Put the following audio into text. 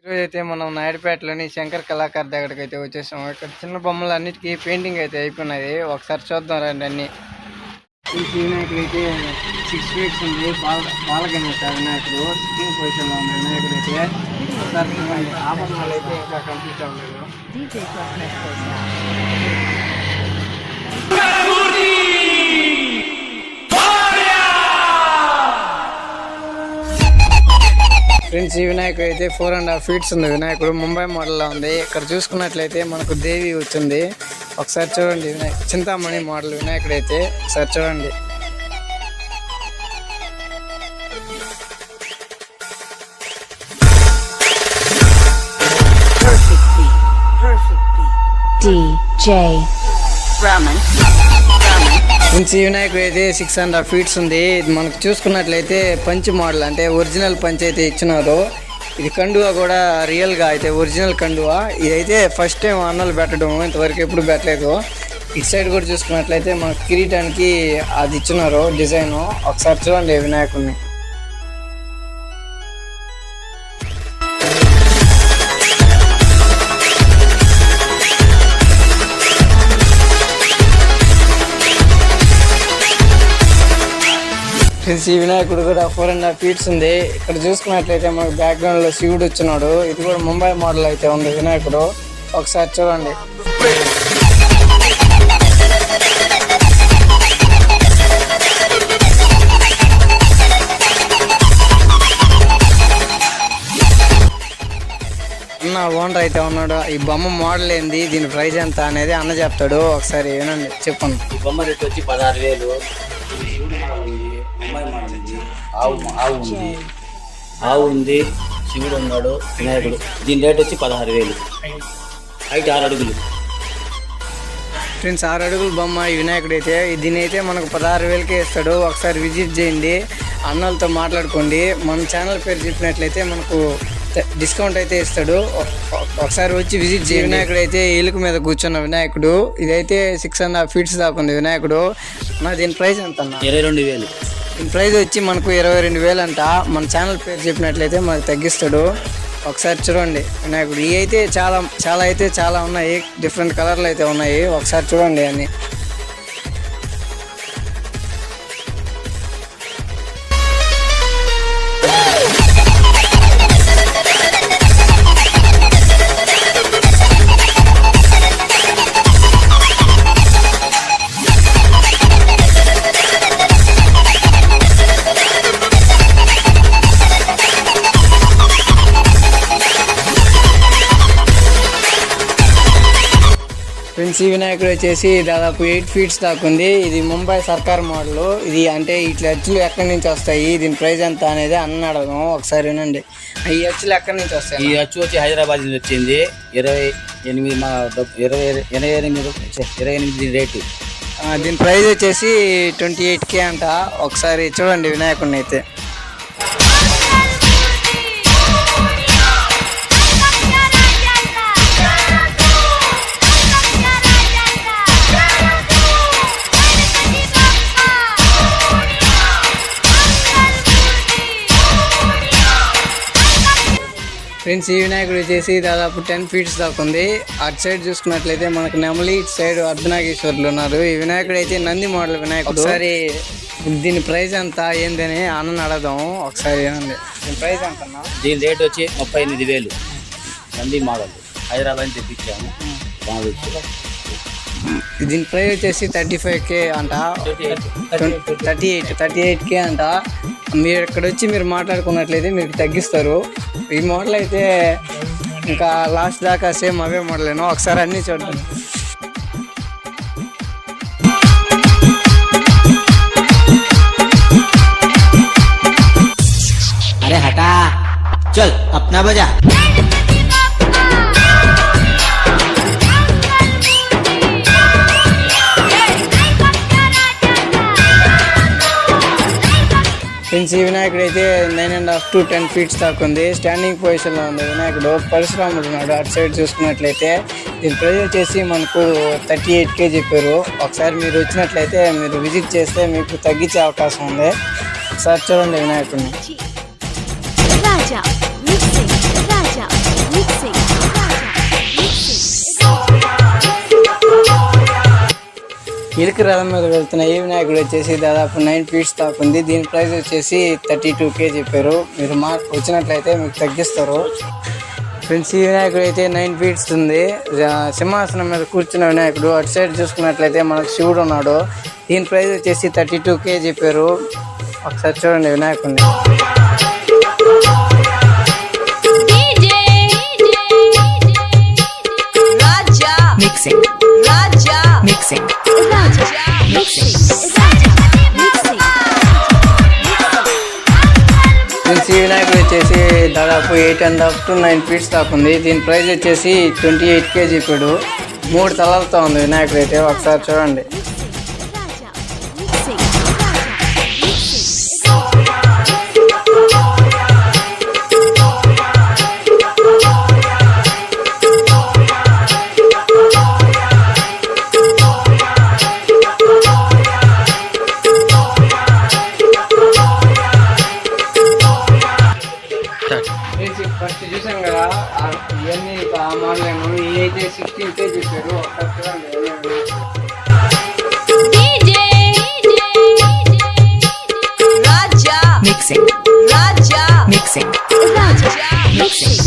ఈరోజైతే మనం నాయుడుపేటలోని శంకర్ కళాకార్ దగ్గరికి అయితే వచ్చేసాం. ఇక్కడ చిన్న బొమ్మలు అన్నిటికీ పెయింటింగ్ అయితే అయిపోయినాయి. ఒకసారి చూద్దాం రండి అన్ని. ఈ వినాయకుడు అయితే 6 ఫీట్స్ ఉంది. బాలగణేశ వినాయకుడు సిట్టింగ్ పొజిషన్ లో ఉంది. వినాయకుడు అయితే ఒకసారి చూడండి. ఆభరణాలు అయితే ఇంకా కంప్లీట్ అవ్వలేదు. ఫ్రెండ్స్, ఈ వినాయకుడు అయితే 4.5 ఫీట్స్ ఉంది. వినాయకుడు ముంబై మోడల్లో ఉంది. ఇక్కడ చూసుకున్నట్లయితే మనకు దేవి వచ్చింది. ఒకసారి చూడండి. చింతామణి మోడల్ వినాయకుడు అయితే ఒకసారి చూడండి. ఈ వినాయకుడు అయితే 6.5 ఫీట్స్ ఉంది. ఇది మనకు చూసుకున్నట్లయితే పంచ్ మోడల్, అంటే ఒరిజినల్ పంచ్ అయితే ఇచ్చినారు. ఇది కండువా కూడా రియల్గా అయితే ఒరిజినల్ కండువా. ఇదైతే ఫస్ట్ టైం అన్నలు పెట్టడం, ఇంతవరకు ఎప్పుడు పెట్టలేదు. ఇటు సైడ్ కూడా చూసుకున్నట్లయితే మనకు కిరీటానికి అది ఇచ్చినారు డిజైన్. ఒకసారి చూడండి వినాయకుడిని. ఫ్రెండ్స్, ఈ వినాయకుడు కూడా 4.5 ఫీట్స్ ఉంది. ఇక్కడ చూసుకున్నట్లయితే మనకు బ్యాక్గ్రౌండ్ లో శివుడు వచ్చినాడు. ఇది కూడా ముంబై మోడల్ అయితే ఉంది వినాయకుడు. ఒకసారి చూడండి. అన్న ఓనర్ అయితే ఉన్నాడు. ఈ బొమ్మ మోడల్ ఏంది, దీని ప్రైస్ ఎంత అనేది అన్న చెప్తాడు. ఒకసారి వినండి, చెప్పండి. ఈ బొమ్మ రేట్ వచ్చి 16,000. ఆవు ఉంది, శివుడు ఉన్నాడు, వినాయకుడు. దీని రేట్ వచ్చి 16,000. హైట్ 6 అడుగులు. ఫ్రెండ్స్, 6 అడుగుల బొమ్మ ఈ వినాయకుడు అయితే. దీని అయితే మనకు 16,000కే ఇస్తాడు. ఒకసారి విజిట్ చేయండి, అన్నలతో మాట్లాడుకోండి. మన ఛానల్ పేరు చెప్పినట్లయితే మనకు డిస్కౌంట్ అయితే ఇస్తాడు. ఒకసారి వచ్చి విజిట్ చేయండి. వినాయకుడు అయితే ఎలుక మీద కూర్చున్న వినాయకుడు. ఇదైతే 6.5 ఫీట్స్ దాకా ఉంది వినాయకుడు. దీని ప్రైస్ ఎంత అన్న? 22,000. దీని ప్రైస్ వచ్చి మనకు 22,000 అంట. మన ఛానల్ పేరు చెప్పినట్లయితే మనకు తగ్గిస్తాడు. ఒకసారి చూడండి వినాయకుడు. ఇవి అయితే చాలా ఉన్నాయి. డిఫరెంట్ కలర్లు అయితే ఉన్నాయి. ఒకసారి చూడండి అన్ని. ఫ్రెండ్స్, ఈ వినాయకుడు వచ్చేసి దాదాపు 8 ఫీట్స్ దాకా ఉంది. ఇది ముంబై సర్కార్ మోడల్. ఇది అంటే ఇట్లా అచ్చులు ఎక్కడి నుంచి వస్తాయి, దీని ప్రైస్ ఎంత అనేది అన్న అడగం. ఒకసారి వినండి. ఈ అచ్చులు ఎక్కడి నుంచి వస్తాయి? ఈ అచ్చు వచ్చి హైదరాబాద్ నుంచి వచ్చింది. 28 రేటు. దీని ప్రైస్ వచ్చేసి 28K అంట. ఒకసారి చూడండి వినాయకుడిని అయితే. ఫ్రెండ్స్, ఈ వినాయకుడు వచ్చేసి దాదాపు 10 ఫీట్స్ దాకా ఉంది. అటు సైడ్ చూసుకున్నట్లయితే మనకు నెమలి, ఇటు సైడ్ అర్ధనాగేశ్వరులు ఉన్నారు. ఈ వినాయకుడు అయితే నంది మోడల్ వినాయకుడు. ఒకసారి దీని ప్రైస్ ఎంత ఏందని అన్న అడదాం. ఒకసారి ఏమండి దీని ప్రైస్ ఎంత? దీని రేట్ వచ్చి 38,000. నంది మోడల్ హైదరాబాద్ తెప్పించాము. దీని ప్రైస్ వచ్చేసి 35K అంట. 38K అంట. మీరు ఇక్కడ వచ్చి మీరు మాట్లాడుకున్నట్లయితే మీకు తగ్గిస్తారు. ఈ మోడల్ అయితే ఇంకా లాస్ట్ దాకా సేమ్ అవే మోడలేను. ఒకసారి అన్నీ చూడండి. అరే హటా చల్ అప్నా బజా. ఫ్రెండ్స్, ఈ వినాయకుడు అయితే 9.5 to 10 ఫీట్స్ దాకా ఉంది. స్టాండింగ్ పొజిషన్లో ఉంది వినాయకుడు. పరశురాముడు ఉన్నాడు అటు సైడ్ చూసుకున్నట్లయితే. దీని ప్రైస్ వచ్చేసి మనకు 38K చెప్పారు. ఒకసారి మీరు వచ్చినట్లయితే మీరు విజిట్ చేస్తే మీకు తగ్గించే అవకాశం ఉంది. ఒకసారి చూడండి వినాయకుడిని. ఇలుక రథం మీద వెళ్తున్న ఈ వినాయకుడు వచ్చేసి దాదాపు 9 ఫీట్స్ దాకా ఉంది. దీని ప్రైస్ వచ్చేసి 32K చెప్పారు. మీరు వచ్చినట్లయితే మీకు తగ్గిస్తారు. ఫ్రెండ్స్, ఈ వినాయకుడు అయితే 9 ఫీట్స్ ఉంది. సింహాసనం మీద కూర్చున్న వినాయకుడు. అటు సైడ్ చూసుకున్నట్లయితే మనకు శివుడు ఉన్నాడు. దీని ప్రైస్ వచ్చేసి 32K చెప్పారు. ఒకసారి చూడండి వినాయకుడిని. Mixing. Mixing. ఫ్రెండ్స్, ఈ వినాయకుడు వచ్చేసి దాదాపు 8.5 to 9 ఫీట్స్ దాకా ఉంది. దీని ప్రైస్ వచ్చేసి 28K చెప్పాడు. 3 తలలతో ఉంది వినాయకుడు అయితే. ఒకసారి చూడండి. ఫస్ట్ చూసాం కదా ఇవన్నీ ఆ మోడల్. ఈ అయితే 16K చెప్పారు. ఒకసారి చూడండి. Mixing. Mixing. Mixing.